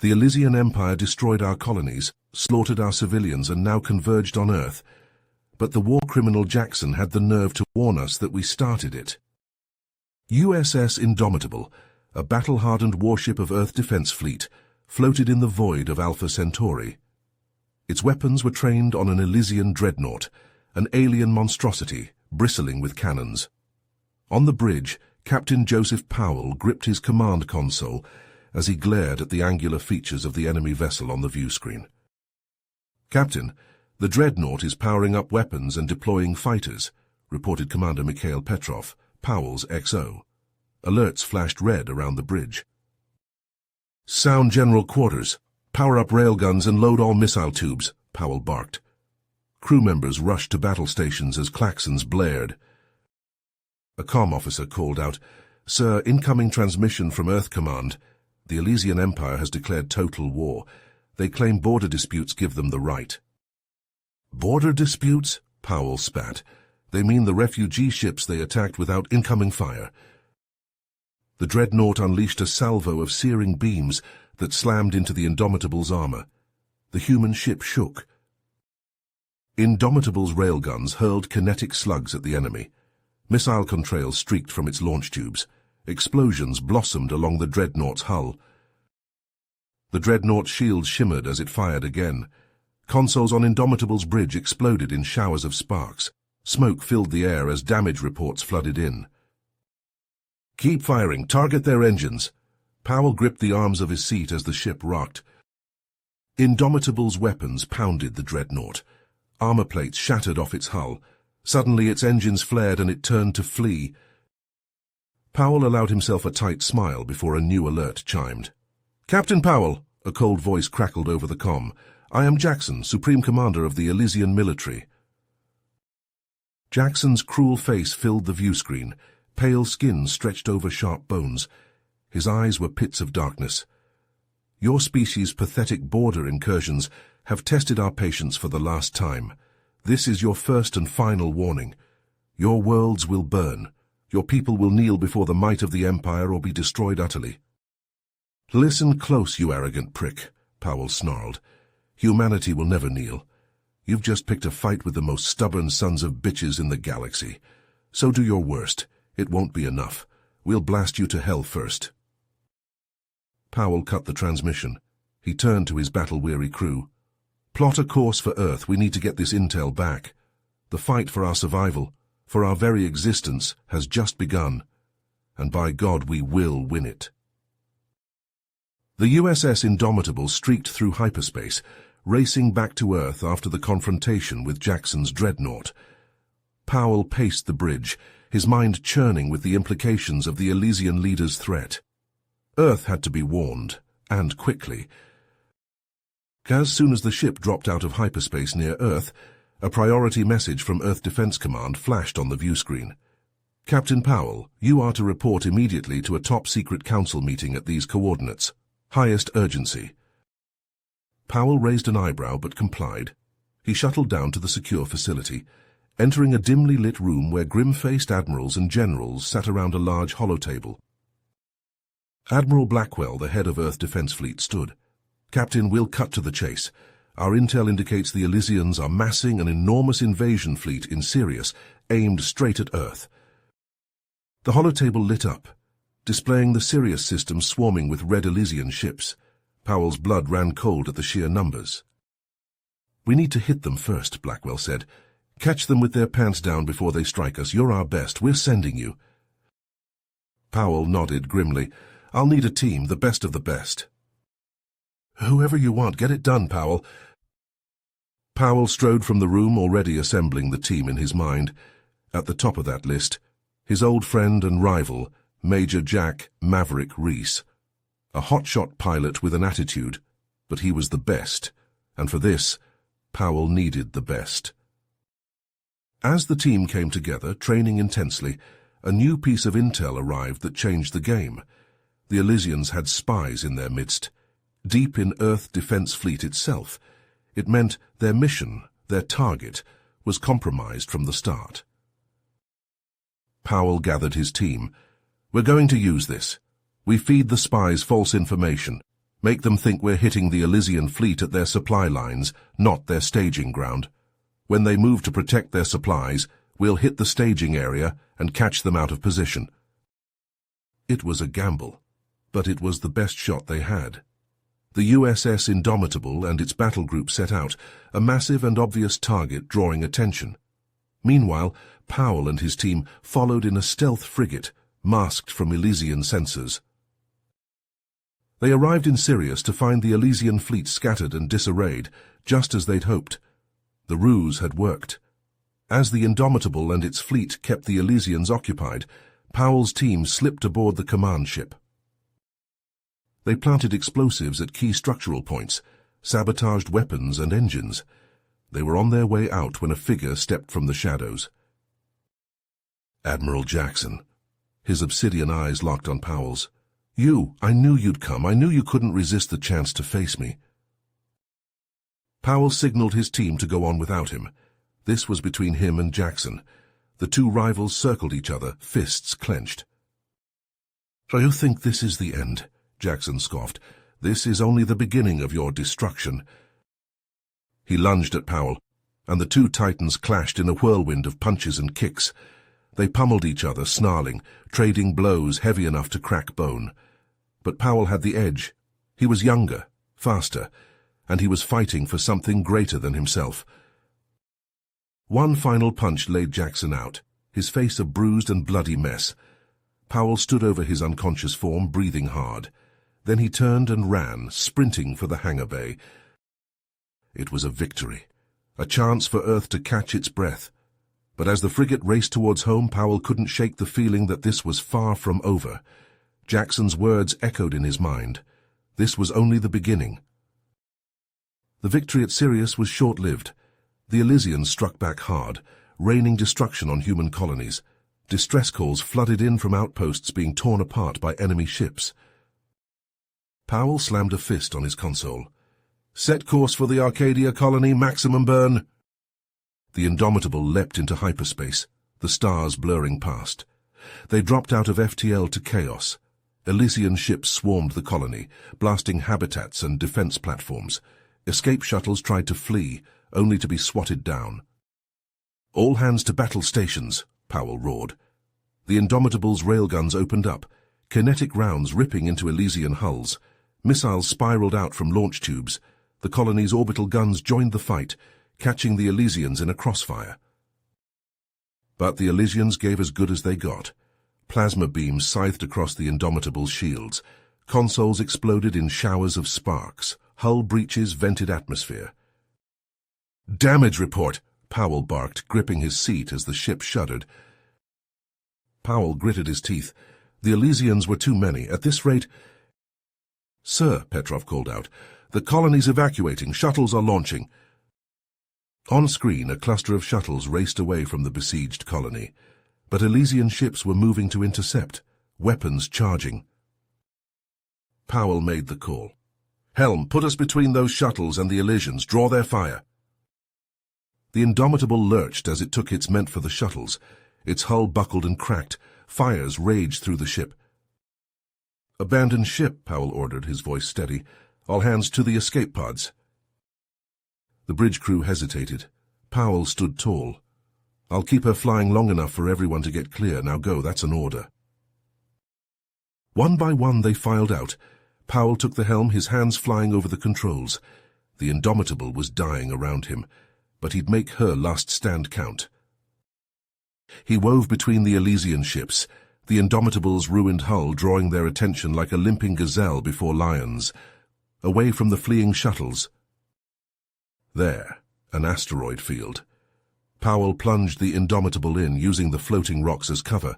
The Elysian Empire destroyed our colonies, slaughtered our civilians, and now converged on Earth. But the war criminal Jackson had the nerve to warn us that we started it. USS Indomitable, a battle-hardened warship of Earth Defense Fleet, floated in the void of Alpha Centauri. Its weapons were trained on an Elysian dreadnought, an alien monstrosity, bristling with cannons. On the bridge, Captain Joseph Powell gripped his command console as he glared at the angular features of the enemy vessel on the view screen. "Captain, the dreadnought is powering up weapons and deploying fighters," reported Commander Mikhail Petrov, Powell's XO. Alerts flashed red around the bridge. "Sound general quarters. Power up railguns and load all missile tubes," Powell barked. Crew members rushed to battle stations as klaxons blared. A comm officer called out, "Sir, incoming transmission from Earth Command. The Elysian Empire has declared total war. They claim border disputes give them the right." "Border disputes?" Powell spat. "They mean the refugee ships they attacked without incoming fire." The dreadnought unleashed a salvo of searing beams that slammed into the Indomitable's armor. The human ship shook. Indomitable's railguns hurled kinetic slugs at the enemy. Missile contrails streaked from its launch tubes. Explosions blossomed along the dreadnought's hull. The dreadnought's shield shimmered as it fired again. Consoles on Indomitable's bridge exploded in showers of sparks. Smoke filled the air as damage reports flooded in. "Keep firing. Target their engines." Powell gripped the arms of his seat as the ship rocked. Indomitable's weapons pounded the dreadnought. Armor plates shattered off its hull. Suddenly its engines flared and it turned to flee. Powell allowed himself a tight smile before a new alert chimed. "Captain Powell," a cold voice crackled over the comm. "I am Jackson, Supreme Commander of the Elysian Military." Jackson's cruel face filled the view screen. Pale skin stretched over sharp bones. His eyes were pits of darkness. "Your species' pathetic border incursions have tested our patience for the last time. This is your first and final warning. Your worlds will burn. Your people will kneel before the might of the Empire or be destroyed utterly." "Listen close, you arrogant prick," Powell snarled. "Humanity will never kneel. You've just picked a fight with the most stubborn sons of bitches in the galaxy. So do your worst. It won't be enough. We'll blast you to hell first." Powell cut the transmission. He turned to his battle-weary crew. "Plot a course for Earth. We need to get this intel back. The fight for our survival, for our very existence, has just begun. And by God, we will win it." The USS Indomitable streaked through hyperspace, racing back to Earth after the confrontation with Jackson's dreadnought. Powell paced the bridge, his mind churning with the implications of the Elysian leader's threat. Earth had to be warned, and quickly. As soon as the ship dropped out of hyperspace near Earth, a priority message from Earth Defense Command flashed on the view screen. "Captain Powell, you are to report immediately to a top-secret council meeting at these coordinates. Highest urgency." Powell raised an eyebrow but complied. He shuttled down to the secure facility, entering a dimly lit room where grim-faced admirals and generals sat around a large holotable. Admiral Blackwell, the head of Earth Defense Fleet, stood. "Captain, we'll cut to the chase. Our intel indicates the Elysians are massing an enormous invasion fleet in Sirius, aimed straight at Earth." The holotable lit up, displaying the Sirius system swarming with red Elysian ships. Powell's blood ran cold at the sheer numbers. "We need to hit them first," Blackwell said. "Catch them with their pants down before they strike us. You're our best. We're sending you." Powell nodded grimly. "I'll need a team, the best of the best." "Whoever you want, get it done, Powell." Powell strode from the room, already assembling the team in his mind. At the top of that list, his old friend and rival, Major Jack Maverick Reese. A hotshot pilot with an attitude, but he was the best, and for this, Powell needed the best. As the team came together, training intensely, a new piece of intel arrived that changed the game. The Elysians had spies in their midst, deep in Earth Defense Fleet itself. It meant their mission, their target, was compromised from the start. Powell gathered his team. "We're going to use this. We feed the spies false information. Make them think we're hitting the Elysian fleet at their supply lines, not their staging ground. When they move to protect their supplies, we'll hit the staging area and catch them out of position. It was a gamble, but it was the best shot they had. The USS Indomitable and its battle group set out, a massive and obvious target drawing attention. Meanwhile, Powell and his team followed in a stealth frigate, masked from Elysian sensors. They arrived in Sirius to find the Elysian fleet scattered and disarrayed, just as they'd hoped. The ruse had worked. As the Indomitable and its fleet kept the Elysians occupied, Powell's team slipped aboard the command ship. They planted explosives at key structural points, sabotaged weapons and engines. They were on their way out when a figure stepped from the shadows. Admiral Jackson. His obsidian eyes locked on Powell's. "You, I knew you'd come. I knew you couldn't resist the chance to face me." Powell signaled his team to go on without him. This was between him and Jackson. The two rivals circled each other, fists clenched. "So you think this is the end?" Jackson scoffed. "This is only the beginning of your destruction." He lunged at Powell, and the two titans clashed in a whirlwind of punches and kicks. They pummeled each other, snarling, trading blows heavy enough to crack bone. But Powell had the edge. He was younger, faster, and he was fighting for something greater than himself. One final punch laid Jackson out, his face a bruised and bloody mess. Powell stood over his unconscious form, breathing hard. Then he turned and ran, sprinting for the hangar bay. It was a victory, a chance for Earth to catch its breath. But as the frigate raced towards home, Powell couldn't shake the feeling that this was far from over. Jackson's words echoed in his mind. This was only the beginning. The victory at Sirius was short-lived. The Elysians struck back hard, raining destruction on human colonies. Distress calls flooded in from outposts being torn apart by enemy ships. Powell slammed a fist on his console. "Set course for the Arcadia colony, maximum burn." The Indomitable leapt into hyperspace, the stars blurring past. They dropped out of FTL to chaos. Elysian ships swarmed the colony, blasting habitats and defense platforms. Escape shuttles tried to flee, only to be swatted down. "All hands to battle stations," Powell roared. The Indomitable's railguns opened up, kinetic rounds ripping into Elysian hulls. Missiles spiraled out from launch tubes. The colony's orbital guns joined the fight, catching the Elysians in a crossfire. But the Elysians gave as good as they got. Plasma beams scythed across the Indomitable's shields. Consoles exploded in showers of sparks. Hull breaches vented atmosphere. "Damage report," Powell barked, gripping his seat as the ship shuddered. Powell gritted his teeth. The Elysians were too many. At this rate— "Sir," Petrov called out, "the colony's evacuating. Shuttles are launching." On screen, a cluster of shuttles raced away from the besieged colony. But Elysian ships were moving to intercept, weapons charging. Powell made the call. "Helm, put us between those shuttles and the Elysians. Draw their fire." The Indomitable lurched as it took its meant for the shuttles. Its hull buckled and cracked. Fires raged through the ship. "Abandon ship," Powell ordered, his voice steady. "All hands to the escape pods." The bridge crew hesitated. Powell stood tall. "I'll keep her flying long enough for everyone to get clear. Now go, that's an order." One by one they filed out. Powell took the helm, his hands flying over the controls. The Indomitable was dying around him, but he'd make her last stand count. He wove between the Elysian ships, the Indomitable's ruined hull drawing their attention like a limping gazelle before lions, away from the fleeing shuttles. There, an asteroid field. Powell plunged the Indomitable in, using the floating rocks as cover.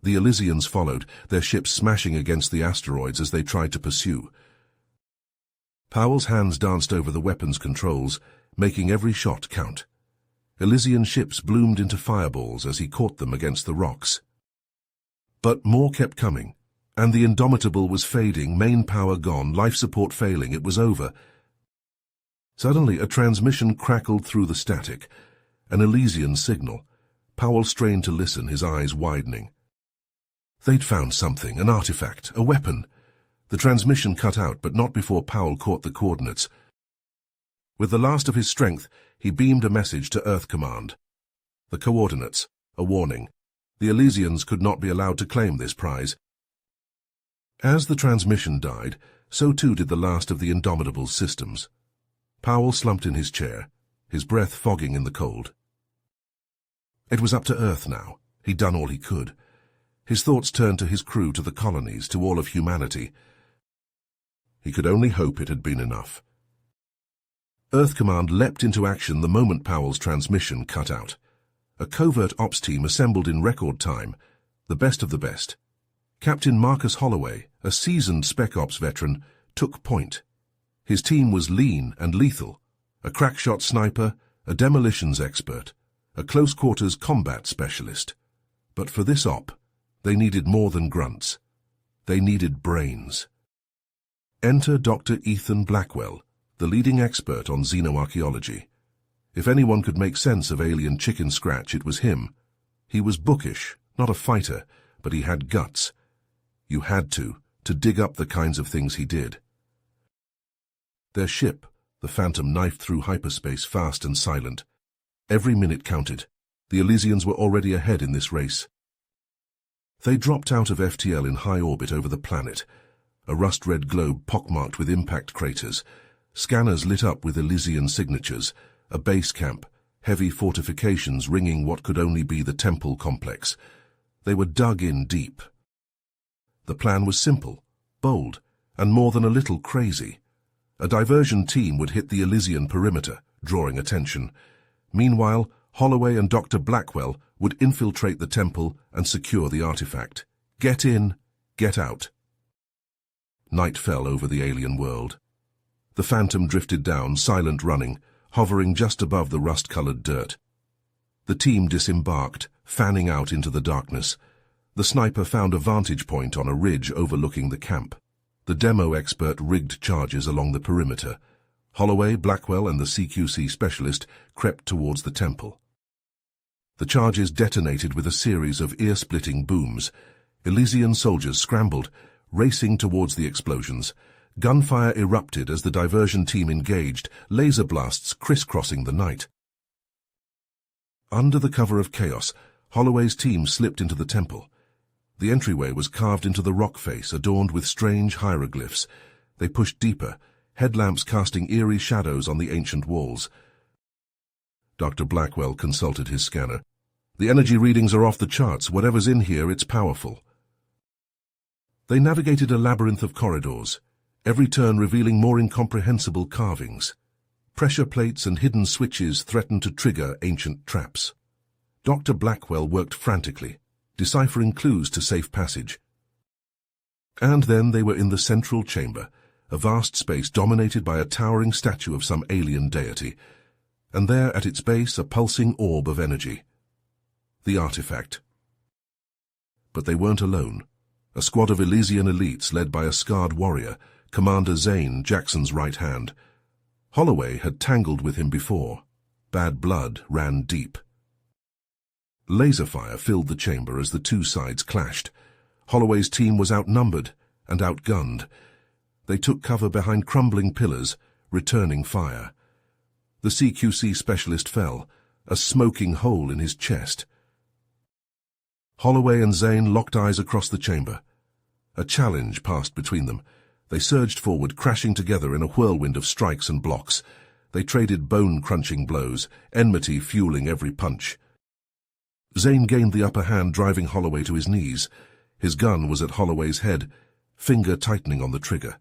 The Elysians followed, their ships smashing against the asteroids as they tried to pursue. Powell's hands danced over the weapons controls, making every shot count. Elysian ships bloomed into fireballs as he caught them against the rocks. But more kept coming, and the Indomitable was fading, main power gone, life support failing. It was over. Suddenly, a transmission crackled through the static, an Elysian signal. Powell strained to listen, his eyes widening. They'd found something, an artifact, a weapon. The transmission cut out, but not before Powell caught the coordinates. With the last of his strength, he beamed a message to Earth Command. The coordinates, a warning. The Elysians could not be allowed to claim this prize. As the transmission died, so too did the last of the Indomitable's systems. Powell slumped in his chair, his breath fogging in the cold. It was up to Earth now. He'd done all he could. His thoughts turned to his crew, to the colonies, to all of humanity. He could only hope it had been enough. Earth Command leapt into action the moment Powell's transmission cut out. A covert ops team assembled in record time, the best of the best. Captain Marcus Holloway, a seasoned Spec Ops veteran, took point. His team was lean and lethal, a crackshot sniper, a demolitions expert, a close-quarters combat specialist. But for this op, they needed more than grunts. They needed brains. Enter Dr. Ethan Blackwell, the leading expert on xenoarchaeology. If anyone could make sense of alien chicken scratch, it was him. He was bookish, not a fighter, but he had guts. You had to dig up the kinds of things he did. Their ship, the Phantom, knifed through hyperspace fast and silent. Every minute counted. The Elysians were already ahead in this race. They dropped out of FTL in high orbit over the planet, a rust-red globe pockmarked with impact craters. Scanners lit up with Elysian signatures, a base camp, heavy fortifications ringing what could only be the temple complex. They were dug in deep. The plan was simple, bold, and more than a little crazy. A diversion team would hit the Elysian perimeter, drawing attention. Meanwhile, Holloway and Dr. Blackwell would infiltrate the temple and secure the artifact. Get in, get out. Night fell over the alien world. The Phantom drifted down, silent running, hovering just above the rust-colored dirt. The team disembarked, fanning out into the darkness. The sniper found a vantage point on a ridge overlooking the camp. The demo expert rigged charges along the perimeter. Holloway, Blackwell, and the CQC specialist crept towards the temple. The charges detonated with a series of ear-splitting booms. Elysian soldiers scrambled, racing towards the explosions. Gunfire erupted as the diversion team engaged, laser blasts crisscrossing the night. Under the cover of chaos, Holloway's team slipped into the temple. The entryway was carved into the rock face, adorned with strange hieroglyphs. They pushed deeper, headlamps casting eerie shadows on the ancient walls. Dr. Blackwell consulted his scanner. The energy readings are off the charts. Whatever's in here, it's powerful. They navigated a labyrinth of corridors, every turn revealing more incomprehensible carvings. Pressure plates and hidden switches threatened to trigger ancient traps. Dr. Blackwell worked frantically, deciphering clues to safe passage. And then they were in the central chamber, a vast space dominated by a towering statue of some alien deity, and there at its base a pulsing orb of energy. The artifact. But they weren't alone. A squad of Elysian elites led by a scarred warrior, Commander Zane, Jackson's right hand. Holloway had tangled with him before. Bad blood ran deep. Laser fire filled the chamber as the two sides clashed. Holloway's team was outnumbered and outgunned. They took cover behind crumbling pillars, returning fire. The CQC specialist fell, a smoking hole in his chest. Holloway and Zane locked eyes across the chamber. A challenge passed between them. They surged forward, crashing together in a whirlwind of strikes and blocks. They traded bone-crunching blows, enmity fueling every punch. Zane gained the upper hand, driving Holloway to his knees. His gun was at Holloway's head, finger tightening on the trigger.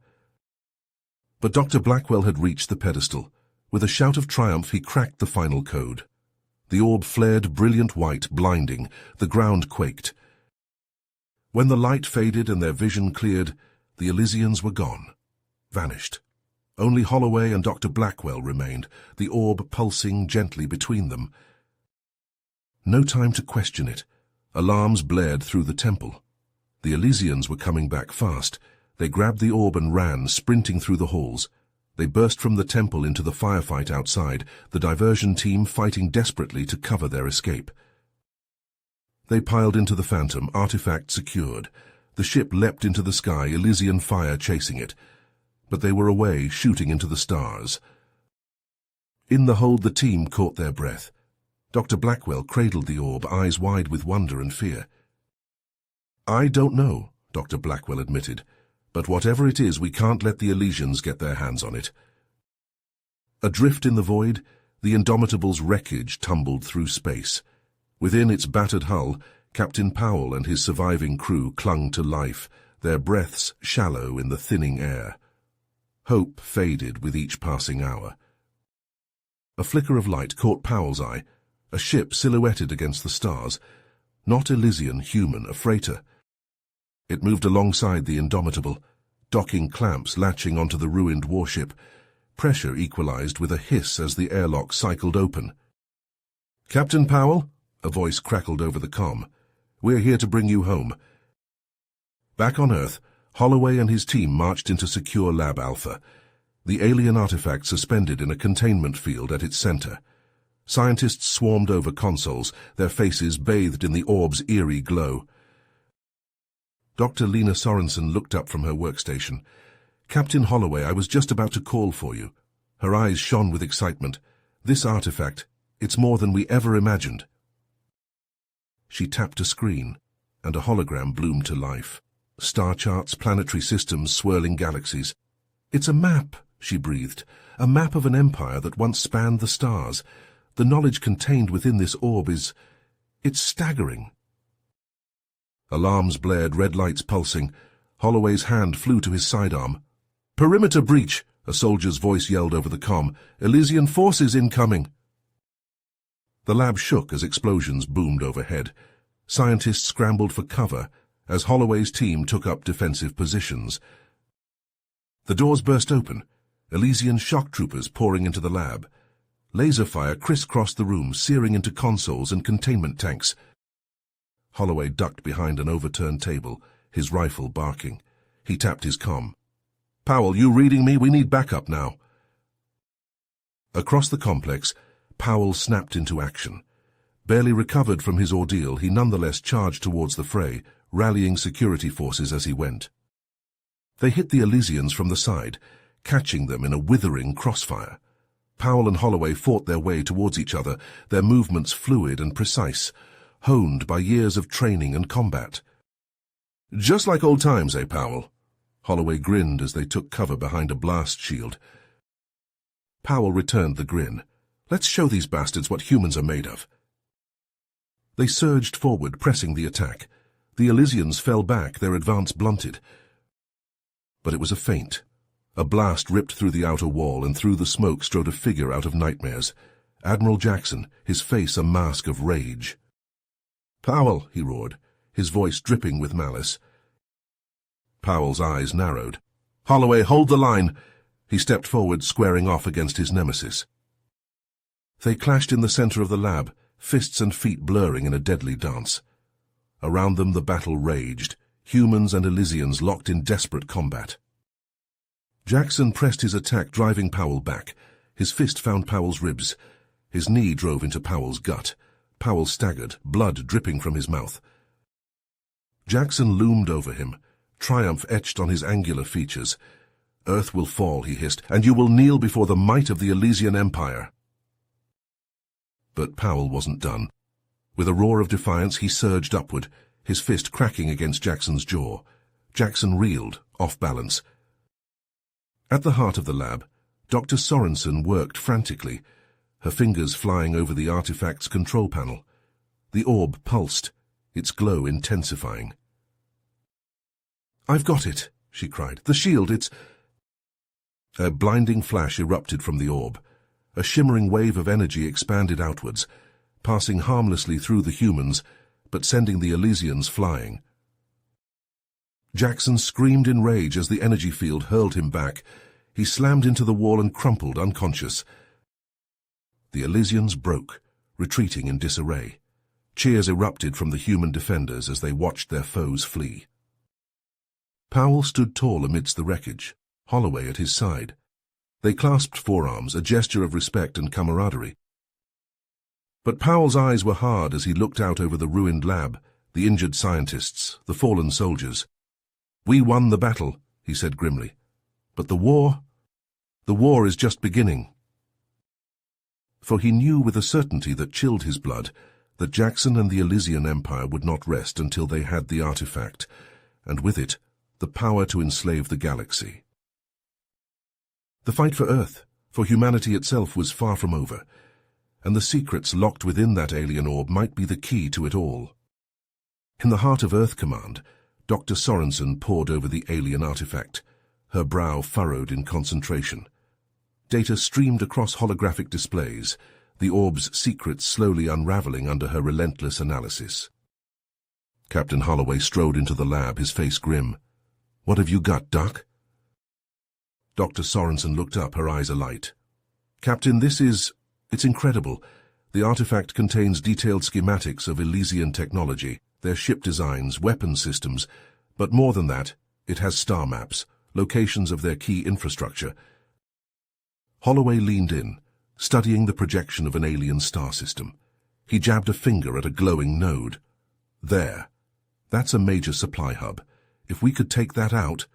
But Dr. Blackwell had reached the pedestal. With a shout of triumph, he cracked the final code. The orb flared brilliant white, blinding. The ground quaked. When the light faded and their vision cleared, the Elysians were gone, vanished. Only Holloway and Dr. Blackwell remained, the orb pulsing gently between them. No time to question it. Alarms blared through the temple. The Elysians were coming back fast. They grabbed the orb and ran, sprinting through the halls. They burst from the temple into the firefight outside, the diversion team fighting desperately to cover their escape. They piled into the Phantom, artifact secured. The ship leapt into the sky, Elysian fire chasing it. But they were away, shooting into the stars. In the hold, the team caught their breath. Dr. Blackwell cradled the orb, eyes wide with wonder and fear. "I don't know," Dr. Blackwell admitted, "but whatever it is, we can't let the Elysians get their hands on it." Adrift in the void, the Indomitable's wreckage tumbled through space. Within its battered hull, Captain Powell and his surviving crew clung to life, their breaths shallow in the thinning air. Hope faded with each passing hour. A flicker of light caught Powell's eye, a ship silhouetted against the stars. Not Elysian, human, a freighter. It moved alongside the Indomitable, docking clamps latching onto the ruined warship. Pressure equalized with a hiss as the airlock cycled open. "Captain Powell," a voice crackled over the comm, "we're here to bring you home." Back on Earth, Holloway and his team marched into Secure Lab Alpha, the alien artifact suspended in a containment field at its center. Scientists swarmed over consoles, their faces bathed in the orb's eerie glow. Dr. Lena Sorensen looked up from her workstation. "Captain Holloway, I was just about to call for you." Her eyes shone with excitement. "This artifact, it's more than we ever imagined." She tapped a screen, and a hologram bloomed to life. Star charts, planetary systems, swirling galaxies. "It's a map," she breathed. "A map of an empire that once spanned the stars. The knowledge contained within this orb it's staggering." Alarms blared, red lights pulsing. Holloway's hand flew to his sidearm. "Perimeter breach!" a soldier's voice yelled over the comm. "Elysian forces incoming!" The lab shook as explosions boomed overhead. Scientists scrambled for cover as Holloway's team took up defensive positions. The doors burst open, Elysian shock troopers pouring into the lab. Laser fire crisscrossed the room, searing into consoles and containment tanks. Holloway ducked behind an overturned table, his rifle barking. He tapped his comm. "Powell, you reading me? We need backup now." Across the complex, Powell snapped into action. Barely recovered from his ordeal, he nonetheless charged towards the fray, rallying security forces as he went. They hit the Elysians from the side, catching them in a withering crossfire. Powell and Holloway fought their way towards each other, their movements fluid and precise, honed by years of training and combat. "Just like old times, eh, Powell?" Holloway grinned as they took cover behind a blast shield. Powell returned the grin. "Let's show these bastards what humans are made of." They surged forward, pressing the attack. The Elysians fell back, their advance blunted. But it was a feint. A blast ripped through the outer wall, and through the smoke strode a figure out of nightmares. Admiral Jackson, his face a mask of rage. "Powell," he roared, his voice dripping with malice. Powell's eyes narrowed. "Holloway, hold the line!" He stepped forward, squaring off against his nemesis. They clashed in the center of the lab, fists and feet blurring in a deadly dance. Around them the battle raged, humans and Elysians locked in desperate combat. Jackson pressed his attack, driving Powell back. His fist found Powell's ribs. His knee drove into Powell's gut. Powell staggered, blood dripping from his mouth. Jackson loomed over him, triumph etched on his angular features. "Earth will fall," he hissed, "and you will kneel before the might of the Elysian Empire." But Powell wasn't done. With a roar of defiance, he surged upward, his fist cracking against Jackson's jaw. Jackson reeled, off balance. At the heart of the lab, Dr. Sorensen worked frantically, her fingers flying over the artifact's control panel. The orb pulsed, its glow intensifying. "I've got it," she cried. "The shield, it's—" A blinding flash erupted from the orb. A shimmering wave of energy expanded outwards, passing harmlessly through the humans, but sending the Elysians flying. Jackson screamed in rage as the energy field hurled him back. He slammed into the wall and crumpled unconscious. The Elysians broke, retreating in disarray. Cheers erupted from the human defenders as they watched their foes flee. Powell stood tall amidst the wreckage, Holloway at his side. They clasped forearms, a gesture of respect and camaraderie. But Powell's eyes were hard as he looked out over the ruined lab, the injured scientists, the fallen soldiers. "We won the battle," he said grimly. "But the war is just beginning." For he knew with a certainty that chilled his blood that Jackson and the Elysian Empire would not rest until they had the artifact, and with it, the power to enslave the galaxy. The fight for Earth, for humanity itself, was far from over, and the secrets locked within that alien orb might be the key to it all. In the heart of Earth Command, Dr. Sorensen pored over the alien artifact, her brow furrowed in concentration. Data streamed across holographic displays, the orb's secrets slowly unraveling under her relentless analysis. Captain Holloway strode into the lab, his face grim. "What have you got, Doc?" Dr. Sorensen looked up, her eyes alight. "Captain, it's incredible. The artifact contains detailed schematics of Elysian technology, their ship designs, weapon systems, but more than that, it has star maps, locations of their key infrastructure." Holloway leaned in, studying the projection of an alien star system. He jabbed a finger at a glowing node. "There. That's a major supply hub. If we could take that out—"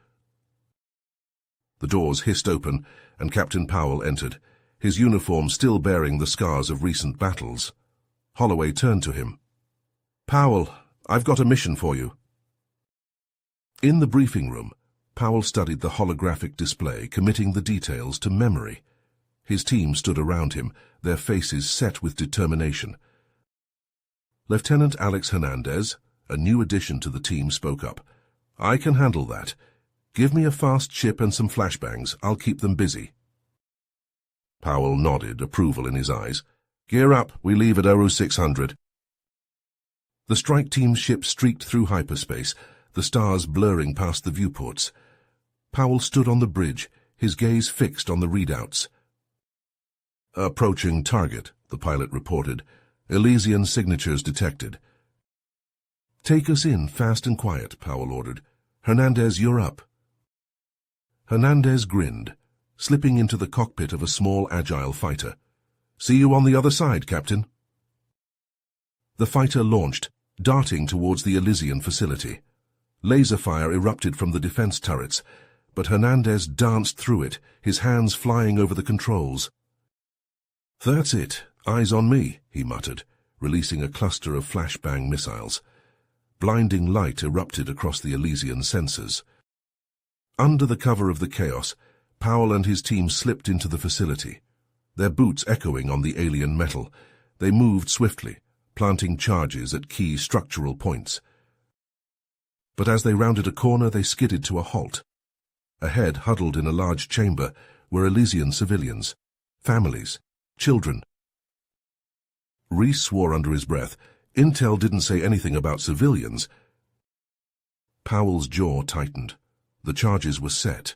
The doors hissed open, and Captain Powell entered, his uniform still bearing the scars of recent battles. Holloway turned to him. "Powell, I've got a mission for you." In the briefing room, Powell studied the holographic display, committing the details to memory. His team stood around him, their faces set with determination. Lieutenant Alex Hernandez, a new addition to the team, spoke up. "I can handle that. Give me a fast ship and some flashbangs. I'll keep them busy." Powell nodded, approval in his eyes. "Gear up. We leave at 0600. The strike team's ship streaked through hyperspace, the stars blurring past the viewports. Powell stood on the bridge, his gaze fixed on the readouts. "Approaching target," the pilot reported. "Elysian signatures detected." "Take us in, fast and quiet," Powell ordered. "Hernandez, you're up." Hernandez grinned, slipping into the cockpit of a small, agile fighter. "See you on the other side, Captain." The fighter launched, darting towards the Elysian facility. Laser fire erupted from the defense turrets, but Hernandez danced through it, his hands flying over the controls. "That's it. Eyes on me," he muttered, releasing a cluster of flashbang missiles. Blinding light erupted across the Elysian sensors. Under the cover of the chaos, Powell and his team slipped into the facility. Their boots echoing on the alien metal, they moved swiftly, planting charges at key structural points. But as they rounded a corner, they skidded to a halt. Ahead, huddled in a large chamber, were Elysian civilians, families, children. Reese swore under his breath. Intel didn't say anything about civilians. Powell's jaw tightened. The charges were set.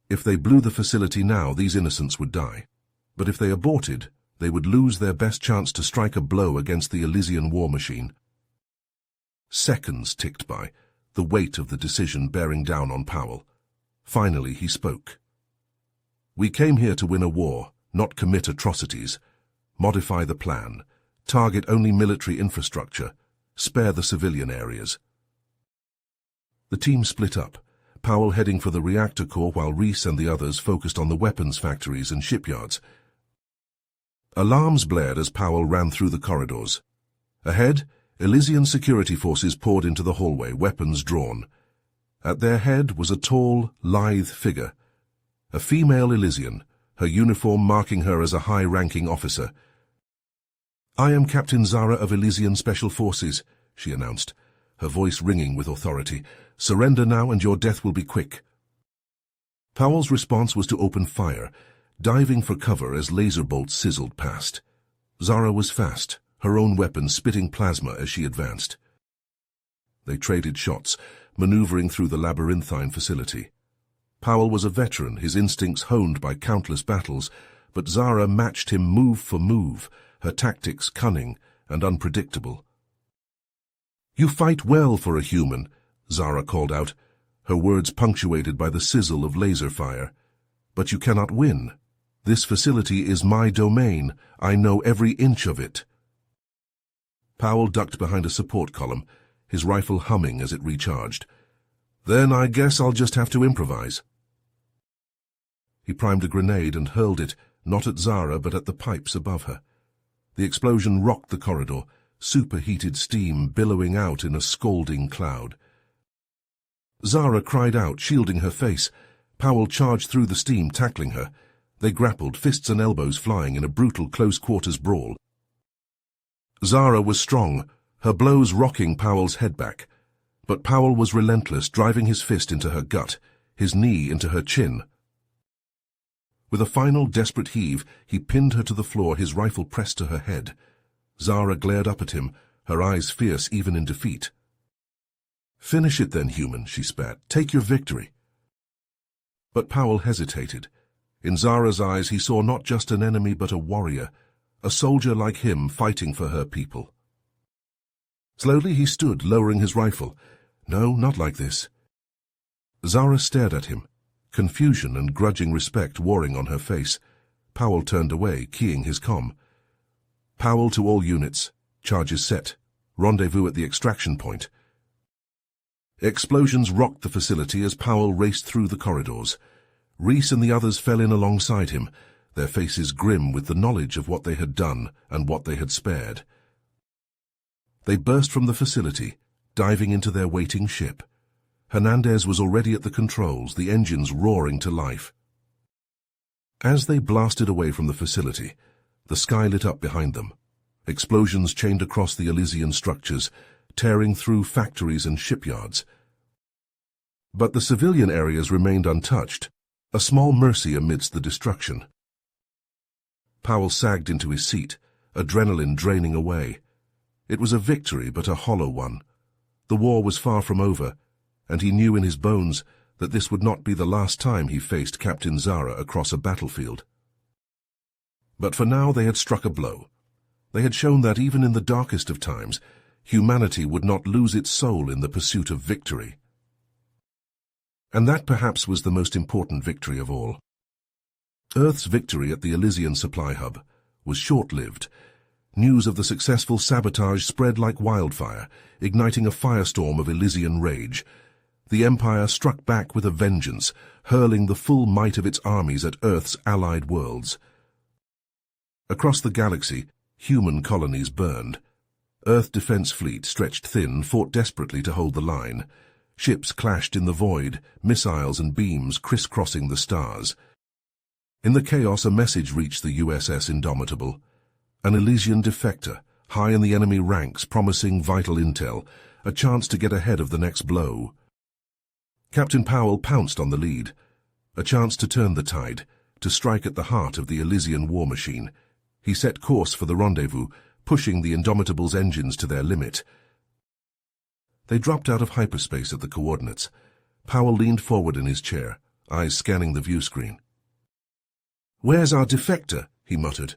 If they blew the facility now, these innocents would die. But if they aborted, they would lose their best chance to strike a blow against the Elysian war machine. Seconds ticked by, the weight of the decision bearing down on Powell. Finally he spoke. "We came here to win a war, not commit atrocities. Modify the plan. Target only military infrastructure. Spare the civilian areas." The team split up, Powell heading for the reactor core while Reese and the others focused on the weapons factories and shipyards. Alarms blared as Powell ran through the corridors. Ahead, Elysian security forces poured into the hallway, weapons drawn. At their head was a tall, lithe figure. A female Elysian, her uniform marking her as a high-ranking officer. "I am Captain Zara of Elysian Special Forces," she announced, her voice ringing with authority. "Surrender now and your death will be quick." Powell's response was to open fire, diving for cover as laser bolts sizzled past. Zara was fast, her own weapon spitting plasma as she advanced. They traded shots, maneuvering through the labyrinthine facility. Powell was a veteran, his instincts honed by countless battles, but Zara matched him move for move, her tactics cunning and unpredictable. "You fight well for a human," Zara called out, her words punctuated by the sizzle of laser fire. "But you cannot win. This facility is my domain. I know every inch of it." Powell ducked behind a support column, his rifle humming as it recharged. Then I guess I'll just have to improvise. He primed a grenade and hurled it, not at Zara but at the pipes above her. The explosion rocked the corridor, superheated steam billowing out in a scalding cloud. Zara cried out, shielding her face. Powell charged through the steam, tackling her. They grappled, fists and elbows flying in a brutal close-quarters brawl. Zara was strong, her blows rocking Powell's head back. But Powell was relentless, driving his fist into her gut, his knee into her chin. With a final desperate heave, he pinned her to the floor, his rifle pressed to her head. Zara glared up at him, her eyes fierce even in defeat. "Finish it then, human," she spat. "Take your victory." But Powell hesitated. In Zara's eyes he saw not just an enemy but a warrior, a soldier like him fighting for her people. Slowly he stood, lowering his rifle. "No, not like this." Zara stared at him, confusion and grudging respect warring on her face. Powell turned away, keying his comm. "Powell to all units. Charges set. Rendezvous at the extraction point." Explosions rocked the facility as Powell raced through the corridors. Reese and the others fell in alongside him, their faces grim with the knowledge of what they had done and what they had spared. They burst from the facility, diving into their waiting ship. Hernandez was already at the controls, the engines roaring to life. As they blasted away from the facility, the sky lit up behind them. Explosions chained across the Elysian structures, tearing through factories and shipyards. But the civilian areas remained untouched, a small mercy amidst the destruction. Powell sagged into his seat, adrenaline draining away. It was a victory, but a hollow one. The war was far from over, and he knew in his bones that this would not be the last time he faced Captain Zara across a battlefield. But for now they had struck a blow. They had shown that even in the darkest of times, humanity would not lose its soul in the pursuit of victory. And that perhaps was the most important victory of all. Earth's victory at the Elysian supply hub was short-lived. News of the successful sabotage spread like wildfire, igniting a firestorm of Elysian rage. The Empire struck back with a vengeance, hurling the full might of its armies at Earth's allied worlds. Across the galaxy, human colonies burned. Earth Defense Fleet, stretched thin, fought desperately to hold the line. Ships clashed in the void, missiles and beams crisscrossing the stars. In the chaos, a message reached the USS Indomitable. An Elysian defector, high in the enemy ranks, promising vital intel, a chance to get ahead of the next blow. Captain Powell pounced on the lead. A chance to turn the tide, to strike at the heart of the Elysian war machine. He set course for the rendezvous, pushing the Indomitable's engines to their limit. They dropped out of hyperspace at the coordinates. Powell leaned forward in his chair, eyes scanning the view screen. "Where's our defector?" he muttered.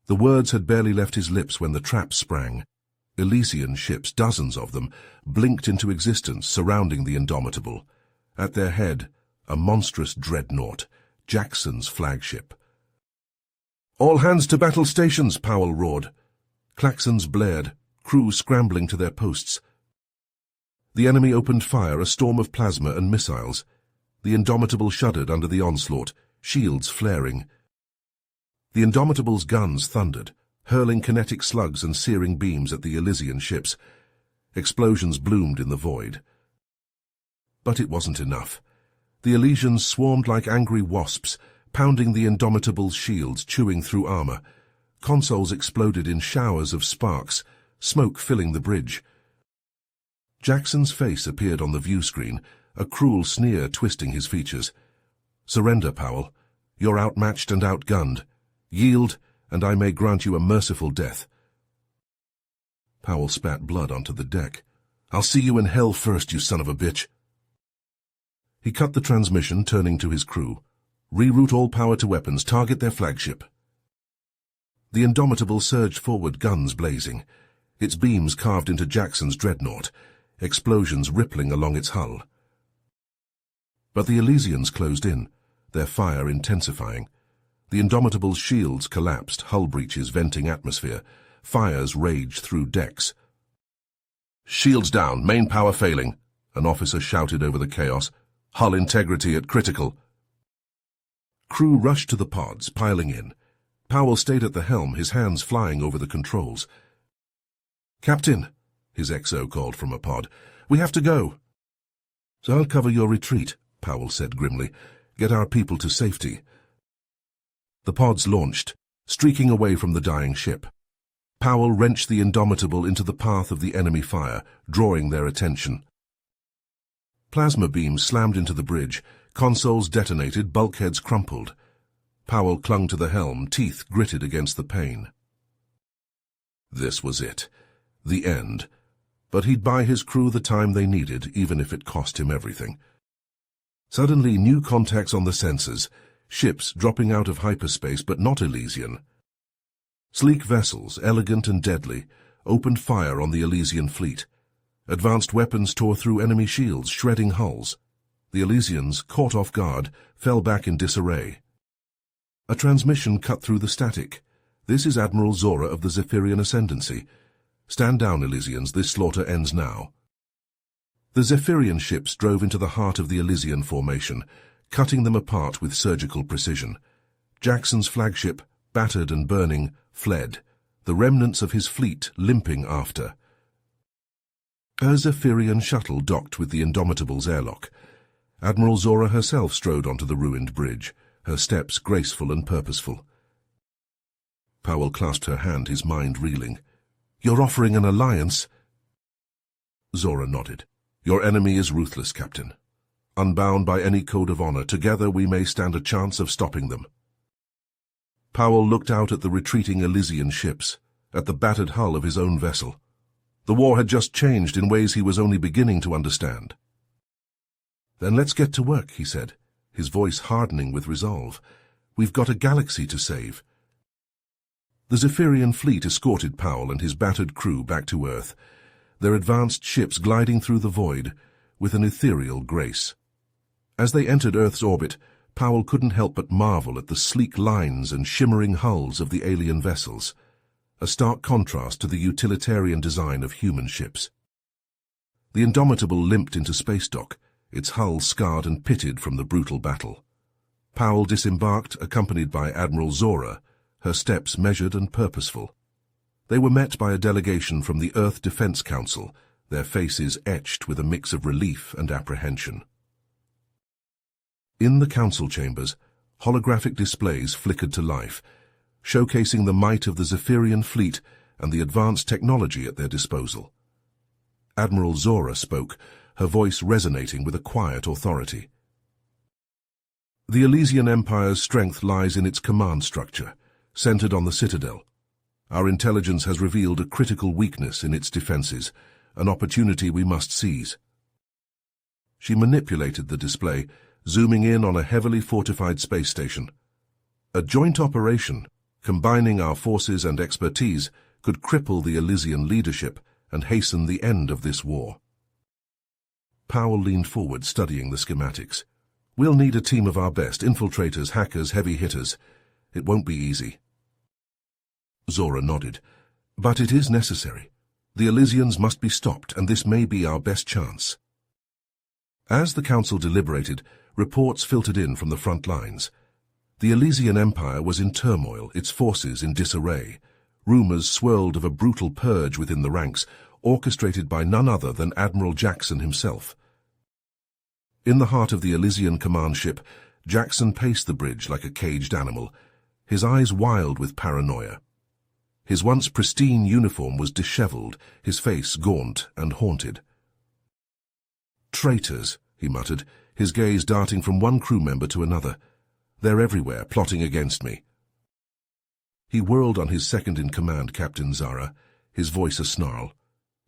The words had barely left his lips when the trap sprang. Elysian ships, dozens of them, blinked into existence surrounding the Indomitable. At their head, a monstrous dreadnought, Jackson's flagship. "All hands to battle stations," Powell roared. Klaxons blared, crews scrambling to their posts. The enemy opened fire, a storm of plasma and missiles. The Indomitable shuddered under the onslaught, shields flaring. The Indomitable's guns thundered, hurling kinetic slugs and searing beams at the Elysian ships. Explosions bloomed in the void. But it wasn't enough. The Elysians swarmed like angry wasps, pounding the Indomitable's shields, chewing through armor. Consoles exploded in showers of sparks, smoke filling the bridge. Jackson's face appeared on the view screen, a cruel sneer twisting his features. "Surrender, Powell. You're outmatched and outgunned. Yield, and I may grant you a merciful death." Powell spat blood onto the deck. "I'll see you in hell first, you son of a bitch." He cut the transmission, turning to his crew. "Reroute all power to weapons, target their flagship." The Indomitable surged forward, guns blazing. Its beams carved into Jackson's dreadnought, explosions rippling along its hull. But the Elysians closed in, their fire intensifying. The Indomitable's shields collapsed, hull breaches venting atmosphere. Fires raged through decks. "Shields down, main power failing," An officer shouted over the chaos. "Hull integrity at critical." Crew rushed to the pods, piling in. Powell stayed at the helm, his hands flying over the controls. "Captain," his XO called from a pod, "we have to go." "So I'll cover your retreat," Powell said grimly. "Get our people to safety." The pods launched, streaking away from the dying ship. Powell wrenched the Indomitable into the path of the enemy fire, drawing their attention. Plasma beams slammed into the bridge, consoles detonated, bulkheads crumpled. Powell clung to the helm, teeth gritted against the pane. This was it. The end. But he'd buy his crew the time they needed, even if it cost him everything. Suddenly, new contacts on the sensors. Ships dropping out of hyperspace, but not Elysian. Sleek vessels, elegant and deadly, opened fire on the Elysian fleet. Advanced weapons tore through enemy shields, shredding hulls. The Elysians, caught off guard, fell back in disarray. A transmission cut through the static. "This is Admiral Zora of the Zephyrian Ascendancy. Stand down, Elysians, this slaughter ends now." The Zephyrian ships drove into the heart of the Elysian formation, cutting them apart with surgical precision. Jackson's flagship, battered and burning, fled, the remnants of his fleet limping after. A Zephyrian shuttle docked with the Indomitable's airlock. Admiral Zora herself strode onto the ruined bridge, her steps graceful and purposeful. Powell clasped her hand, his mind reeling. "You're offering an alliance?" Zora nodded. "Your enemy is ruthless, Captain. Unbound by any code of honor, together we may stand a chance of stopping them." Powell looked out at the retreating Elysian ships, at the battered hull of his own vessel. The war had just changed in ways he was only beginning to understand. "Then let's get to work," he said, his voice hardening with resolve. "We've got a galaxy to save." The Zephyrian fleet escorted Powell and his battered crew back to Earth, their advanced ships gliding through the void with an ethereal grace. As they entered Earth's orbit, Powell couldn't help but marvel at the sleek lines and shimmering hulls of the alien vessels, a stark contrast to the utilitarian design of human ships. The Indomitable limped into space dock, its hull scarred and pitted from the brutal battle. Powell disembarked, accompanied by Admiral Zora, her steps measured and purposeful. They were met by a delegation from the Earth Defense Council, their faces etched with a mix of relief and apprehension. In the council chambers, holographic displays flickered to life, showcasing the might of the Zephyrian fleet and the advanced technology at their disposal. Admiral Zora spoke, her voice resonating with a quiet authority. "The Elysian Empire's strength lies in its command structure, centered on the Citadel. Our intelligence has revealed a critical weakness in its defenses, an opportunity we must seize." She manipulated the display, zooming in on a heavily fortified space station. "A joint operation, combining our forces and expertise, could cripple the Elysian leadership and hasten the end of this war." Powell leaned forward, studying the schematics. "We'll need a team of our best, infiltrators, hackers, heavy hitters. It won't be easy." Zora nodded. "But it is necessary. The Elysians must be stopped, and this may be our best chance." As the council deliberated, reports filtered in from the front lines. The Elysian Empire was in turmoil, its forces in disarray. Rumors swirled of a brutal purge within the ranks, orchestrated by none other than Admiral Jackson himself. In the heart of the Elysian command ship, Jackson paced the bridge like a caged animal, his eyes wild with paranoia. His once pristine uniform was disheveled, his face gaunt and haunted. "Traitors," he muttered, his gaze darting from one crew member to another. "They're everywhere, plotting against me." He whirled on his second-in-command, Captain Zara, his voice a snarl.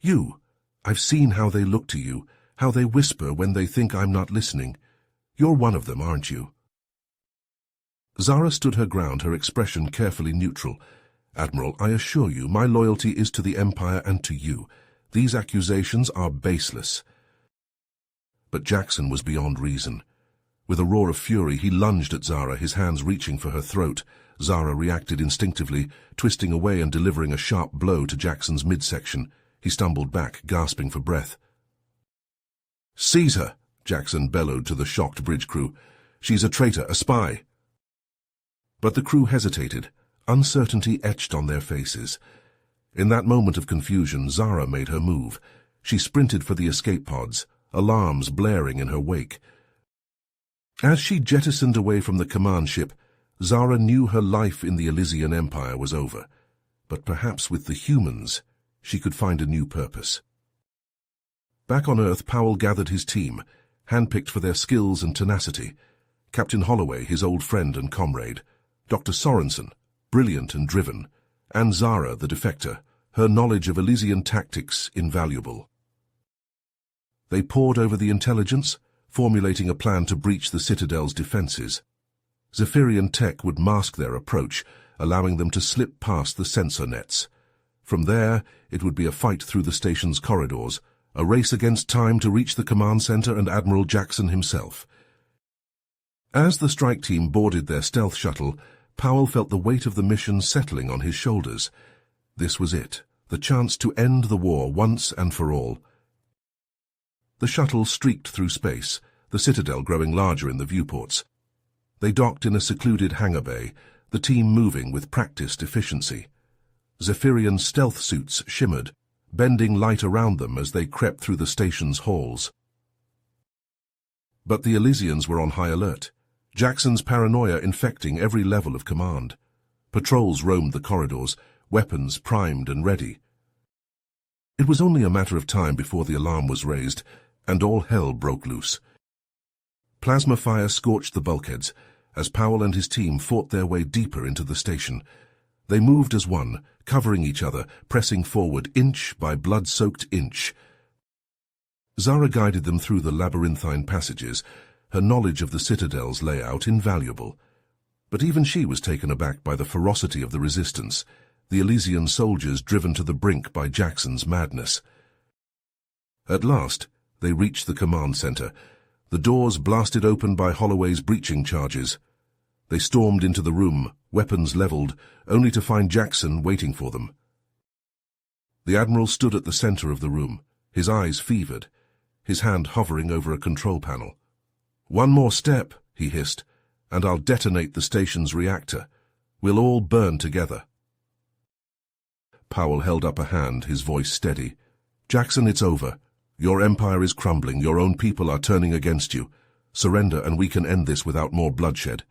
"You! I've seen how they look to you, how they whisper when they think I'm not listening. You're one of them, aren't you?" Zara stood her ground, her expression carefully neutral. "Admiral, I assure you, my loyalty is to the Empire and to you. These accusations are baseless." But Jackson was beyond reason. With a roar of fury, he lunged at Zara, his hands reaching for her throat. Zara reacted instinctively, twisting away and delivering a sharp blow to Jackson's midsection. He stumbled back, gasping for breath. "Seize her!" Jackson bellowed to the shocked bridge crew. "She's a traitor, a spy." But the crew hesitated, uncertainty etched on their faces. In that moment of confusion, Zara made her move. She sprinted for the escape pods, alarms blaring in her wake. As she jettisoned away from the command ship, Zara knew her life in the Elysian Empire was over. But perhaps with the humans, she could find a new purpose. Back on Earth, Powell gathered his team, handpicked for their skills and tenacity. Captain Holloway, his old friend and comrade, Dr. Sorensen, brilliant and driven, and Zara, the defector, her knowledge of Elysian tactics invaluable. They pored over the intelligence, formulating a plan to breach the Citadel's defenses. Zephyrian tech would mask their approach, allowing them to slip past the sensor nets. From there, it would be a fight through the station's corridors, a race against time to reach the command center and Admiral Jackson himself. As the strike team boarded their stealth shuttle, Powell felt the weight of the mission settling on his shoulders. This was it, the chance to end the war once and for all. The shuttle streaked through space, the Citadel growing larger in the viewports. They docked in a secluded hangar bay, the team moving with practiced efficiency. Zephyrian stealth suits shimmered, bending light around them as they crept through the station's halls. But the Elysians were on high alert, Jackson's paranoia infecting every level of command. Patrols roamed the corridors, weapons primed and ready. It was only a matter of time before the alarm was raised, and all hell broke loose. Plasma fire scorched the bulkheads as Powell and his team fought their way deeper into the station. They moved as one, covering each other, pressing forward inch by blood-soaked inch. Zara guided them through the labyrinthine passages, her knowledge of the Citadel's layout invaluable. But even she was taken aback by the ferocity of the resistance, the Elysian soldiers driven to the brink by Jackson's madness. At last, they reached the command center, the doors blasted open by Holloway's breaching charges. They stormed into the room, weapons leveled, only to find Jackson waiting for them. The Admiral stood at the center of the room, his eyes fevered, his hand hovering over a control panel. "One more step," he hissed, "and I'll detonate the station's reactor. We'll all burn together." Powell held up a hand, his voice steady. "Jackson, it's over. Your empire is crumbling, your own people are turning against you. Surrender and we can end this without more bloodshed."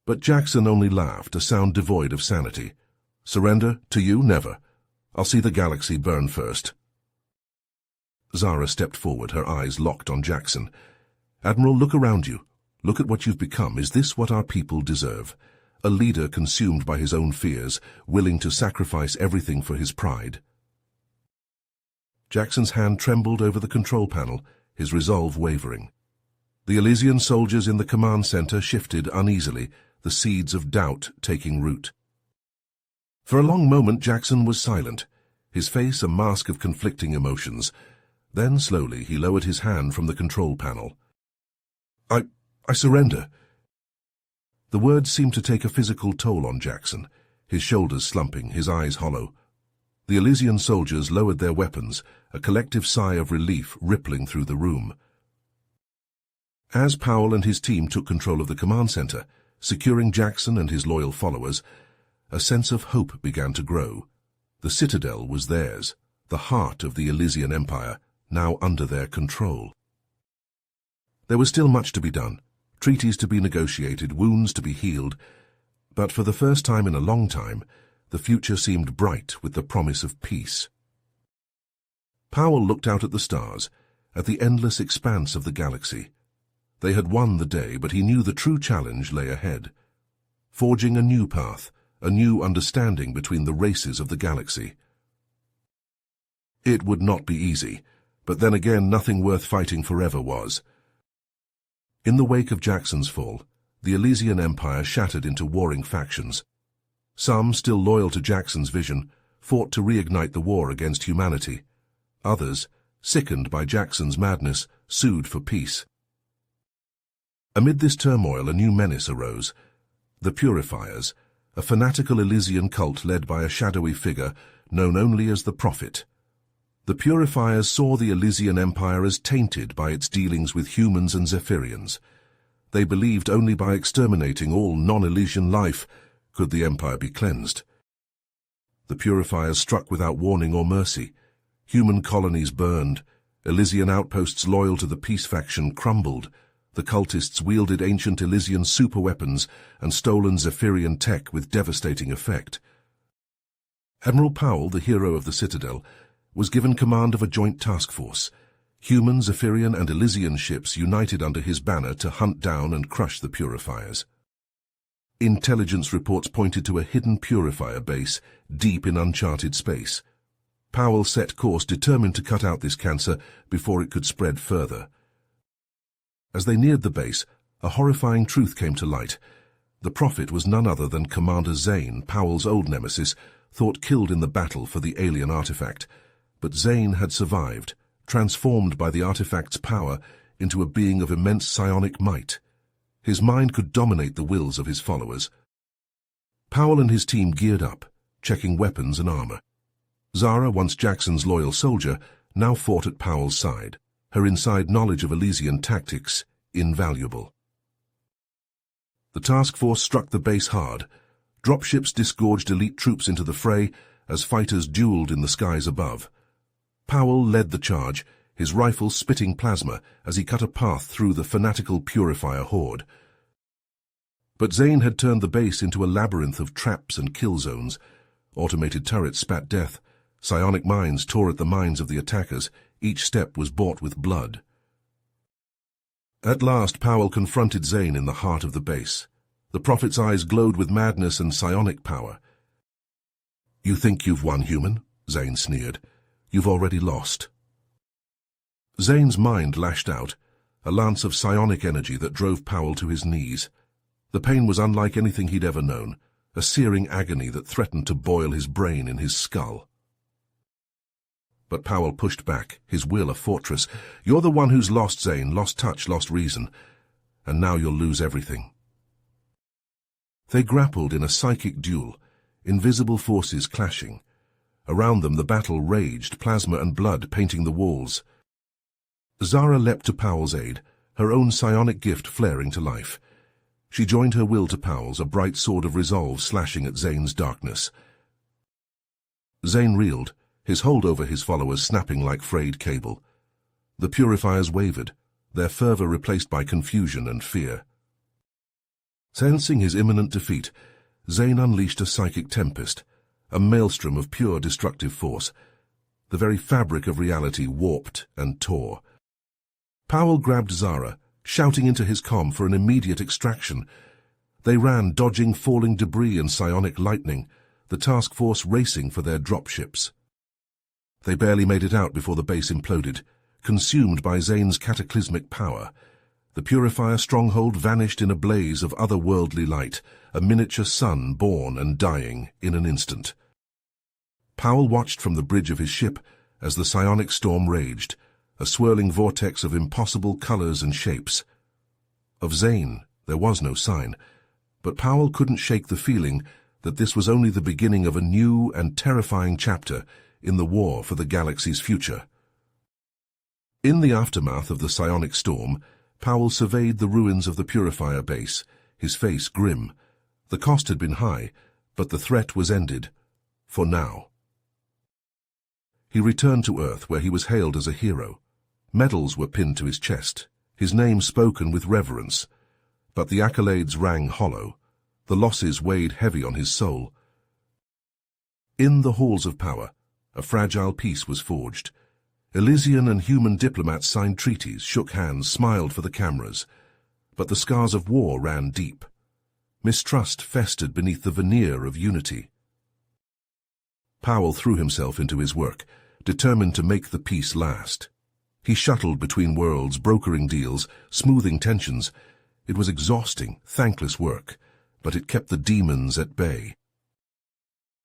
But Jackson only laughed, a sound devoid of sanity. "Surrender? To you? Never. I'll see the galaxy burn first." Zara stepped forward, her eyes locked on Jackson. "Admiral, look around you. Look at what you've become. Is this what our people deserve? A leader consumed by his own fears, willing to sacrifice everything for his pride?" Jackson's hand trembled over the control panel, his resolve wavering. The Elysian soldiers in the command center shifted uneasily, the seeds of doubt taking root. For a long moment Jackson was silent, his face a mask of conflicting emotions. Then slowly he lowered his hand from the control panel. I surrender." The words seemed to take a physical toll on Jackson, his shoulders slumping, his eyes hollow. The Elysian soldiers lowered their weapons, a collective sigh of relief rippling through the room. As Powell and his team took control of the command center, securing Jackson and his loyal followers, a sense of hope began to grow. The Citadel was theirs, the heart of the Elysian Empire, now under their control. There was still much to be done, treaties to be negotiated, wounds to be healed, but for the first time in a long time, the future seemed bright with the promise of peace. Powell looked out at the stars, at the endless expanse of the galaxy. They had won the day, but he knew the true challenge lay ahead. Forging a new path, a new understanding between the races of the galaxy. It would not be easy, but then again nothing worth fighting forever was. In the wake of Jackson's fall, the Elysian Empire shattered into warring factions. Some, still loyal to Jackson's vision, fought to reignite the war against humanity. Others, sickened by Jackson's madness, sued for peace. Amid this turmoil, a new menace arose. The Purifiers, a fanatical Elysian cult led by a shadowy figure known only as the Prophet. The Purifiers saw the Elysian Empire as tainted by its dealings with humans and Zephyrians. They believed only by exterminating all non-Elysian life could the Empire be cleansed. The Purifiers struck without warning or mercy. Human colonies burned. Elysian outposts loyal to the peace faction crumbled. The cultists wielded ancient Elysian superweapons and stolen Zephyrian tech with devastating effect. Admiral Powell, the hero of the Citadel, was given command of a joint task force. Human, Zephyrian, and Elysian ships united under his banner to hunt down and crush the Purifiers. Intelligence reports pointed to a hidden Purifier base deep in uncharted space. Powell set course, determined to cut out this cancer before it could spread further. As they neared the base, a horrifying truth came to light. The Prophet was none other than Commander Zane, Powell's old nemesis, thought killed in the battle for the alien artifact. But Zane had survived, transformed by the artifact's power into a being of immense psionic might. His mind could dominate the wills of his followers. Powell and his team geared up, checking weapons and armor. Zara, once Jackson's loyal soldier, now fought at Powell's side, her inside knowledge of Elysian tactics invaluable. The task force struck the base hard. Dropships disgorged elite troops into the fray as fighters dueled in the skies above. Powell led the charge, his rifle spitting plasma as he cut a path through the fanatical Purifier horde. But Zane had turned the base into a labyrinth of traps and kill zones. Automated turrets spat death. Psionic mines tore at the minds of the attackers. Each step was bought with blood. At last, Powell confronted Zane in the heart of the base. The Prophet's eyes glowed with madness and psionic power. "You think you've won, human?" Zane sneered. "You've already lost." Zane's mind lashed out, a lance of psionic energy that drove Powell to his knees. The pain was unlike anything he'd ever known, a searing agony that threatened to boil his brain in his skull. But Powell pushed back, his will a fortress. "You're the one who's lost, Zane, lost touch, lost reason. And now you'll lose everything." They grappled in a psychic duel, invisible forces clashing. Around them the battle raged, plasma and blood painting the walls. Zara leapt to Powell's aid, her own psionic gift flaring to life. She joined her will to Powell's, a bright sword of resolve slashing at Zane's darkness. Zane reeled, his hold over his followers snapping like frayed cable. The Purifiers wavered, their fervor replaced by confusion and fear. Sensing his imminent defeat, Zane unleashed a psychic tempest, a maelstrom of pure destructive force. The very fabric of reality warped and tore. Powell grabbed Zara, shouting into his comm for an immediate extraction. They ran, dodging falling debris and psionic lightning, the task force racing for their dropships. They barely made it out before the base imploded, consumed by Zane's cataclysmic power. The Purifier stronghold vanished in a blaze of otherworldly light, a miniature sun born and dying in an instant. Powell watched from the bridge of his ship as the psionic storm raged, a swirling vortex of impossible colors and shapes. Of Zane there was no sign, but Powell couldn't shake the feeling that this was only the beginning of a new and terrifying chapter in the war for the galaxy's future. In the aftermath of the psionic storm, Powell surveyed the ruins of the Purifier base, his face grim. The cost had been high, but the threat was ended, for now. He returned to Earth, where he was hailed as a hero. Medals were pinned to his chest, his name spoken with reverence. But the accolades rang hollow. The losses weighed heavy on his soul. In the halls of power, a fragile peace was forged. Elysian and human diplomats signed treaties, shook hands, smiled for the cameras. But the scars of war ran deep. Mistrust festered beneath the veneer of unity. Powell threw himself into his work, determined to make the peace last. He shuttled between worlds, brokering deals, smoothing tensions. It was exhausting, thankless work, but it kept the demons at bay.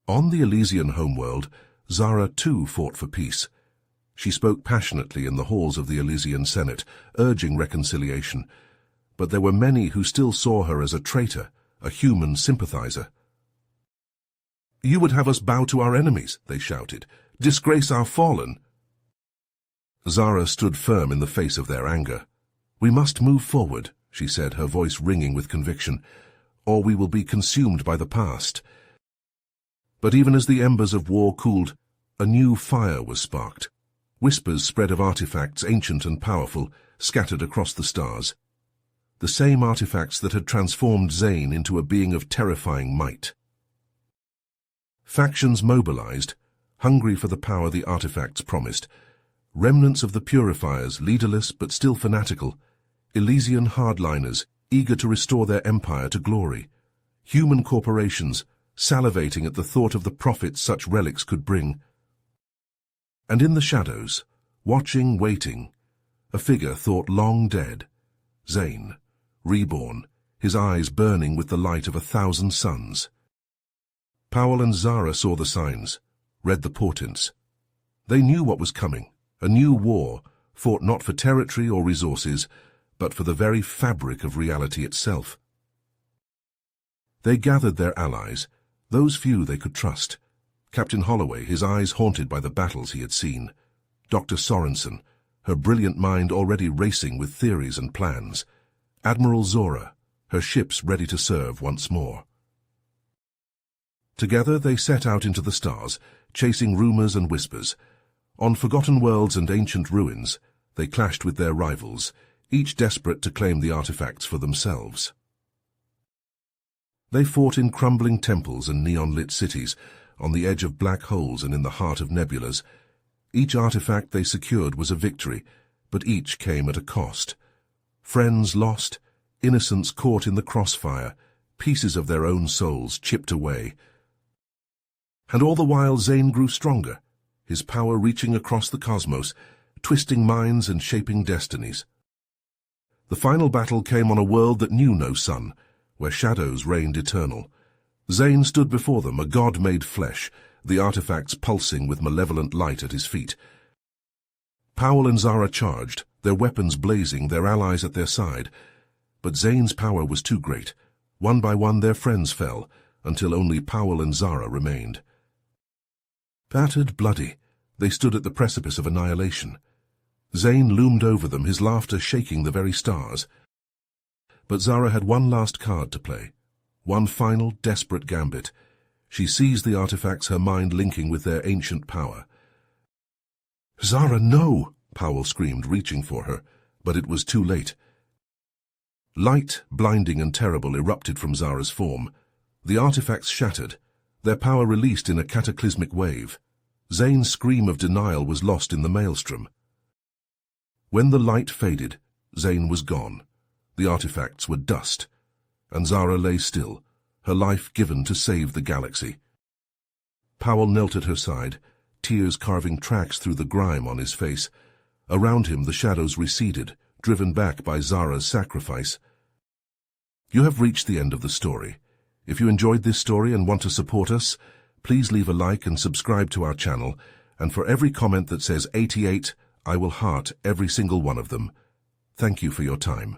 On the Elysian homeworld, Zara too fought for peace. She spoke passionately in the halls of the Elysian Senate, urging reconciliation. But there were many who still saw her as a traitor, a human sympathizer. "You would have us bow to our enemies," they shouted. "Disgrace our fallen." Zara stood firm in the face of their anger. "We must move forward," she said, her voice ringing with conviction, "or we will be consumed by the past." But even as the embers of war cooled, a new fire was sparked. Whispers spread of artifacts ancient and powerful, scattered across the stars. The same artifacts that had transformed Zane into a being of terrifying might. Factions mobilized, hungry for the power the artifacts promised. Remnants of the Purifiers, leaderless but still fanatical. Elysian hardliners, eager to restore their empire to glory. Human corporations, salivating at the thought of the profits such relics could bring. And in the shadows, watching, waiting, a figure thought long dead. Zane, reborn, his eyes burning with the light of 1,000 suns. Powell and Zara saw the signs, read the portents. They knew what was coming, a new war, fought not for territory or resources, but for the very fabric of reality itself. They gathered their allies, those few they could trust. Captain Holloway, his eyes haunted by the battles he had seen. Dr. Sorensen, her brilliant mind already racing with theories and plans. Admiral Zora, her ships ready to serve once more. Together they set out into the stars, chasing rumors and whispers. On forgotten worlds and ancient ruins, they clashed with their rivals, each desperate to claim the artifacts for themselves. They fought in crumbling temples and neon-lit cities, on the edge of black holes and in the heart of nebulas. Each artifact they secured was a victory, but each came at a cost. Friends lost, innocents caught in the crossfire, pieces of their own souls chipped away. And all the while Zane grew stronger, his power reaching across the cosmos, twisting minds and shaping destinies. The final battle came on a world that knew no sun, where shadows reigned eternal. Zane stood before them, a god made flesh, the artifacts pulsing with malevolent light at his feet. Powell and Zara charged, their weapons blazing, their allies at their side. But Zane's power was too great. One by one their friends fell, until only Powell and Zara remained. Battered, bloody, they stood at the precipice of annihilation. Zane loomed over them, his laughter shaking the very stars. But Zara had one last card to play, one final, desperate gambit. She seized the artifacts, her mind linking with their ancient power. "Zara, no!" Powell screamed, reaching for her, but it was too late. Light, blinding and terrible, erupted from Zara's form. The artifacts shattered, their power released in a cataclysmic wave. Zane's scream of denial was lost in the maelstrom. When the light faded, Zane was gone. The artifacts were dust, and Zara lay still, her life given to save the galaxy. Powell knelt at her side, tears carving tracks through the grime on his face. Around him the shadows receded, driven back by Zara's sacrifice. You have reached the end of the story. If you enjoyed this story and want to support us, please leave a like and subscribe to our channel, and for every comment that says 88, I will heart every single one of them. Thank you for your time.